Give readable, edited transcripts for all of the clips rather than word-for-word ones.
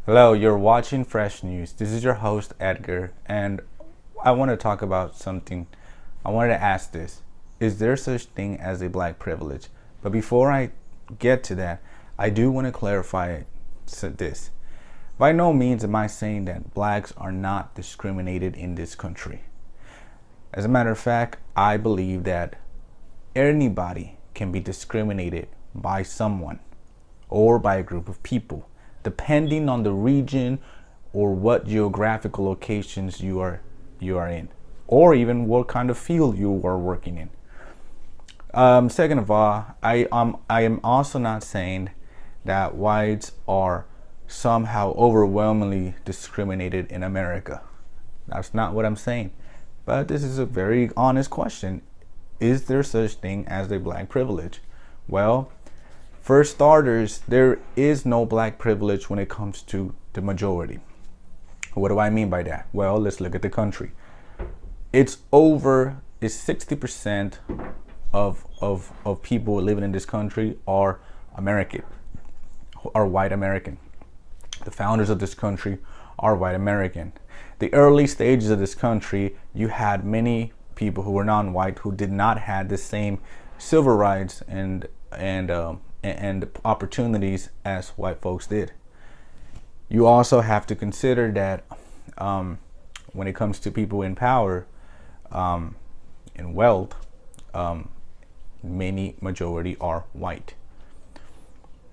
Hello, you're watching Fresh News. This is your host, Edgar, and I want to talk about something. I wanted to ask this. Is there such thing as a black privilege? But before I get to that, I do want to clarify this. By no means am I saying that blacks are not discriminated in this country. As a matter of fact, I believe that anybody can be discriminated by someone or by a group of people, depending on the region or what geographical locations you are in, or even what kind of field you are working in. Second of all, I am also not saying that whites are somehow overwhelmingly discriminated in America. That's not what I'm saying. But this is a very honest question. Is there such thing as a black privilege? Well, for starters, there is no black privilege when it comes to the majority. What do I mean by that? Well, let's look at the country. It's 60% of people living in this country are American, are white American. The founders of this country are white American. The early stages of this country, you had many people who were non-white who did not have the same civil rights and opportunities as white folks did. You also have to consider that when it comes to people in power and wealth, many majority are white.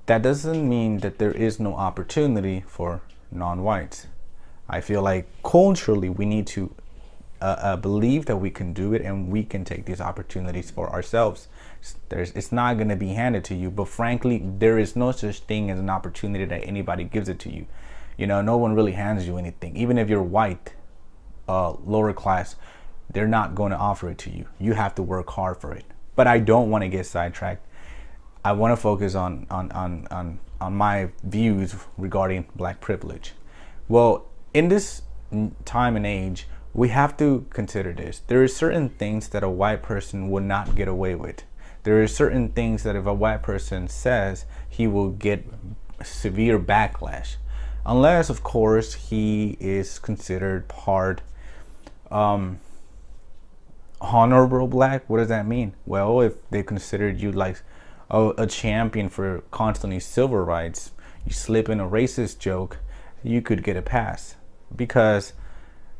That doesn't mean that there is no opportunity for non-whites. I feel like culturally we need to believe that we can do it and we can take these opportunities for ourselves. It's not going to be handed to you, but frankly, there is no such thing as an opportunity that anybody gives it to you. You know, no one really hands you anything. Even if you're white, lower class, they're not going to offer it to you. You have to work hard for it. But I don't want to get sidetracked. I want to focus on my views regarding black privilege. Well, in this time and age, we have to consider this. There are certain things that a white person would not get away with. There are certain things that if a white person says, he will get severe backlash. Unless, of course, he is considered part honorable black. What does that mean? Well, if they considered you like a champion for constantly civil rights, you slip in a racist joke, you could get a pass. Because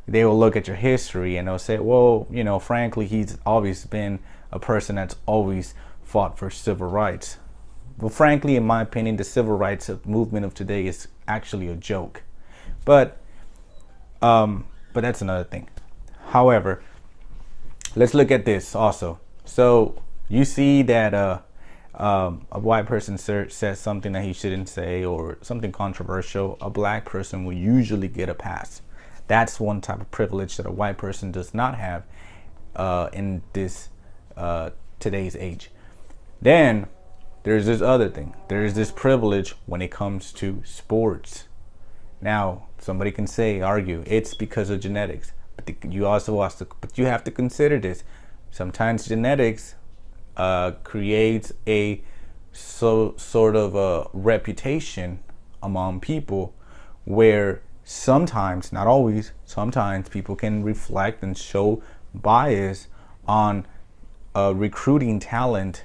they will look at your history and they'll say, well, you know, frankly, he's always been a person that's always fought for civil rights. Well, frankly, in my opinion, the civil rights movement of today is actually a joke. But that's another thing. However, let's look at this also. So you see that a white person says something that he shouldn't say or something controversial. A black person will usually get a pass. That's one type of privilege that a white person does not have in this today's age. Then there's this other thing. There's this privilege when it comes to sports. Now, somebody can argue, it's because of genetics. But you have to consider this. Sometimes genetics creates a sort of a reputation among people where sometimes, not always, sometimes people can reflect and show bias on recruiting talent,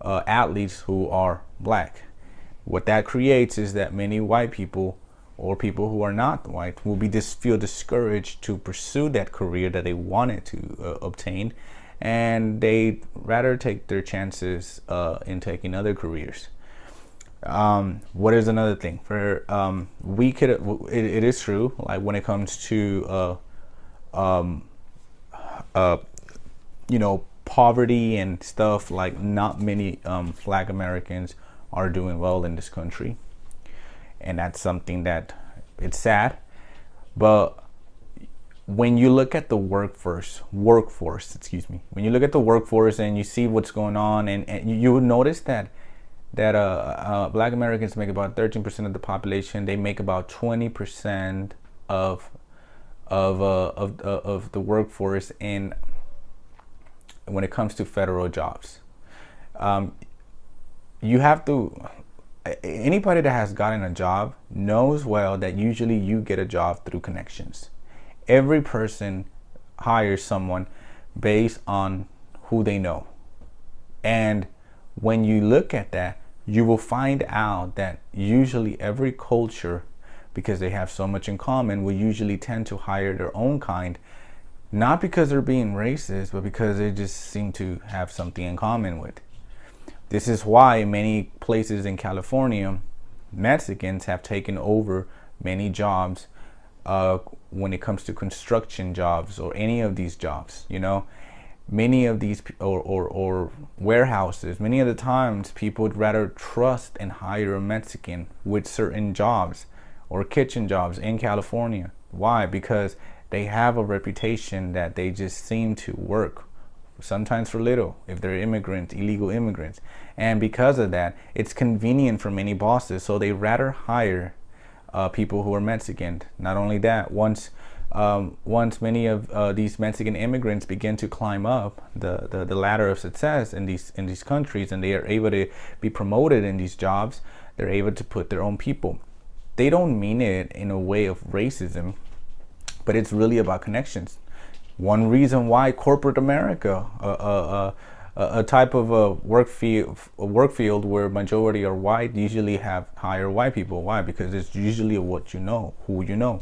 athletes who are black. What that creates is that many white people or people who are not white will feel discouraged to pursue that career that they wanted to obtain, and they rather take their chances in taking other careers. What is another thing? It is true, like when it comes to poverty and stuff, like not many black Americans are doing well in this country, and that's something that it's sad. But when you look at the workforce, when you look at the workforce and you see what's going on, and you would notice that black Americans make about 13% of the population. They make about 20% of the workforce in when it comes to federal jobs. You have to, anybody that has gotten a job, knows well that usually you get a job through connections. Every person hires someone based on who they know. And when you look at that, you will find out that usually every culture, because they have so much in common, will usually tend to hire their own kind, not because they're being racist, but because they just seem to have something in common with. This is why many places in California, Mexicans have taken over many jobs when it comes to construction jobs or any of these jobs. Many of these or warehouses, many of the times people would rather trust and hire a Mexican with certain jobs or kitchen jobs in California. Why? Because they have a reputation that they just seem to work, sometimes for little, if they're immigrants, illegal immigrants. And because of that, it's convenient for many bosses, so they rather hire people who are Mexican. Not only that, once many of these Mexican immigrants begin to climb up the ladder of success in these countries, and they are able to be promoted in these jobs, they're able to put their own people. They don't mean it in a way of racism, but it's really about connections. One reason why corporate America, a type of a work field where majority are white, usually hire white people. Why? Because it's usually what you know, who you know.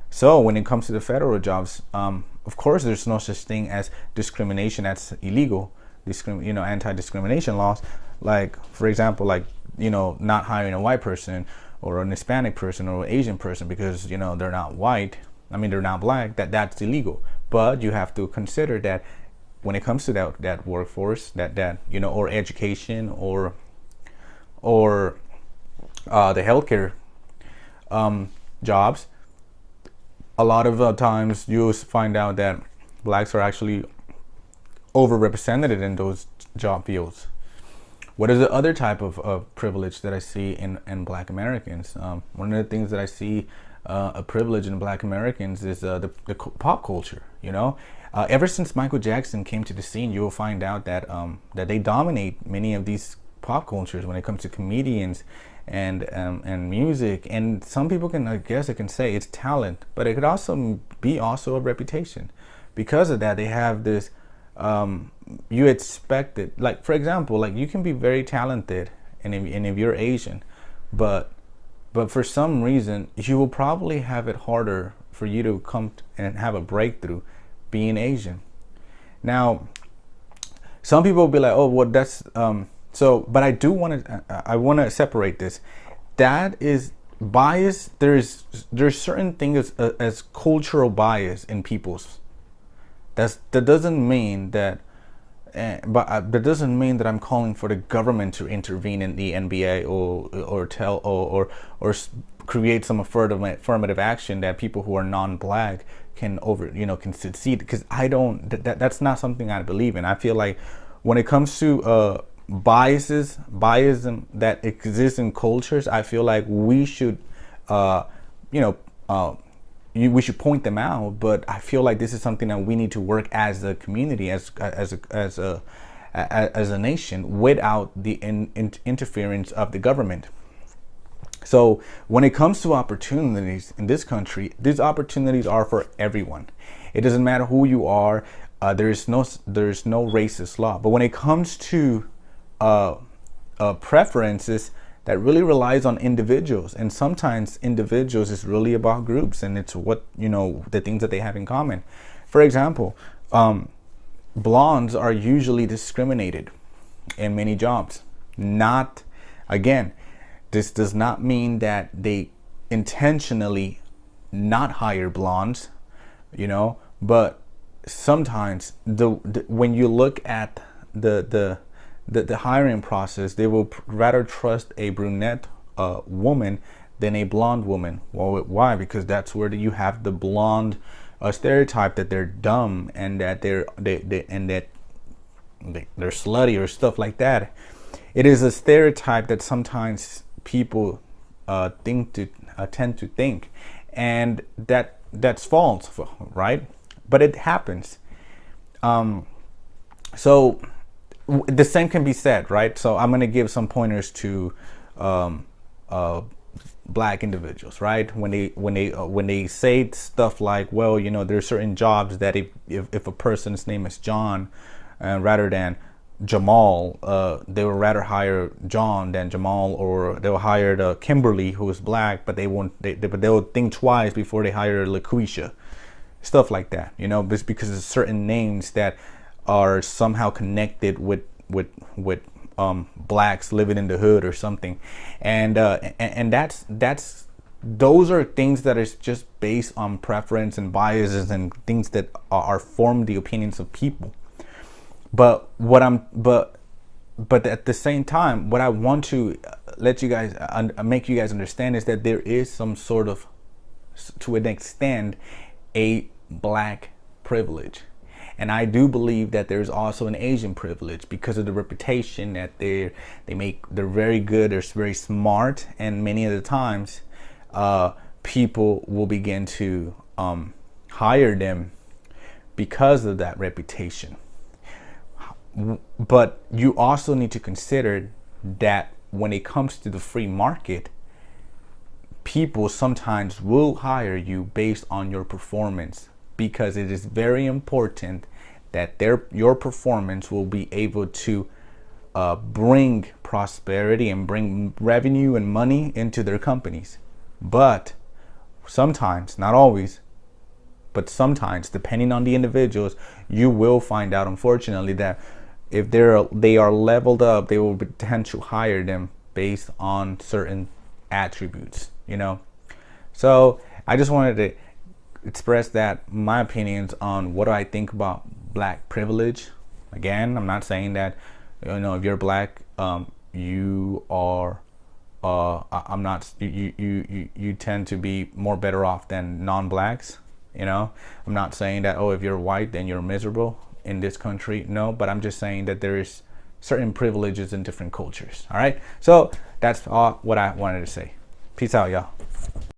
So when it comes to the federal jobs, of course, there's no such thing as discrimination. That's illegal. Anti-discrimination laws, like, for example, not hiring a white person or an Hispanic person or an Asian person because they're not white. They're not black. That's illegal. But you have to consider that when it comes to that workforce, or education or the healthcare jobs, a lot of times you'll find out that blacks are actually overrepresented in those job fields. What is the other type of privilege that I see in Black Americans? One of the things that I see a privilege in Black Americans is the pop culture. Ever since Michael Jackson came to the scene, you will find out that they dominate many of these pop cultures when it comes to comedians and music. And some people can say it's talent, but it could also be a reputation. Because of that, they have this. You expect it. Like, for example, you can be very talented, and if you're Asian, but for some reason you will probably have it harder for you to come and have a breakthrough being Asian. Now, some people will be like, oh, well, that's but I want to separate this. That is bias. There's certain things as cultural bias in people's. That doesn't mean that, that doesn't mean that I'm calling for the government to intervene in the NBA or create some affirmative action that people who are non-black can succeed. Because I don't. That's not something I believe in. I feel like when it comes to biasism that exists in cultures, I feel like we should, we should point them out, but I feel like this is something that we need to work as a community, as a nation, without the interference of the government. So when it comes to opportunities in this country, these opportunities are for everyone. It doesn't matter who you are. There's no racist law. But when it comes to preferences, that really relies on individuals, and sometimes individuals is really about groups, and it's what the things that they have in common. For example, blondes are usually discriminated in many jobs. This does not mean that they intentionally not hire blondes, but sometimes when you look at the hiring process, they will rather trust a brunette woman than a blonde woman. Well, why? Because that's where you have the blonde stereotype that they're dumb and that they're slutty or stuff like that. It is a stereotype that sometimes people tend to think, and that's false, right? But it happens. So the same can be said, right? So I'm going to give some pointers to black individuals, right? When they say stuff like, well, you know, there's certain jobs that if a person's name is John, rather than Jamal, they would rather hire John than Jamal, or they'll hire Kimberly, who is black, but they'll think twice before they hire LaQuisha, stuff like that, you know, just because of certain names that are somehow connected with blacks living in the hood or something, and that's those are things that is just based on preference and biases and things that are form the opinions of people. But but at the same time, what I want to let you guys make you guys understand is that there is some sort of, to an extent, a black privilege. And I do believe that there's also an Asian privilege because of the reputation that they're very good, they're very smart, and many of the times people will begin to hire them because of that reputation. But you also need to consider that when it comes to the free market, people sometimes will hire you based on your performance, because it is very important that your performance will be able to bring prosperity and bring revenue and money into their companies. But sometimes, not always, but sometimes, depending on the individuals, you will find out, unfortunately, that if they are leveled up, they will tend to hire them based on certain attributes, you know. So I just wanted to express that, my opinions on what I think about black privilege. Again, I'm not saying that, you know, if you're black, you are I'm not you tend to be more better off than non-blacks, you know. I'm not saying that, oh, if you're white then you're miserable in this country. No, but I'm just saying that there is certain privileges in different cultures. All right, so that's all what I wanted to say. Peace out, y'all.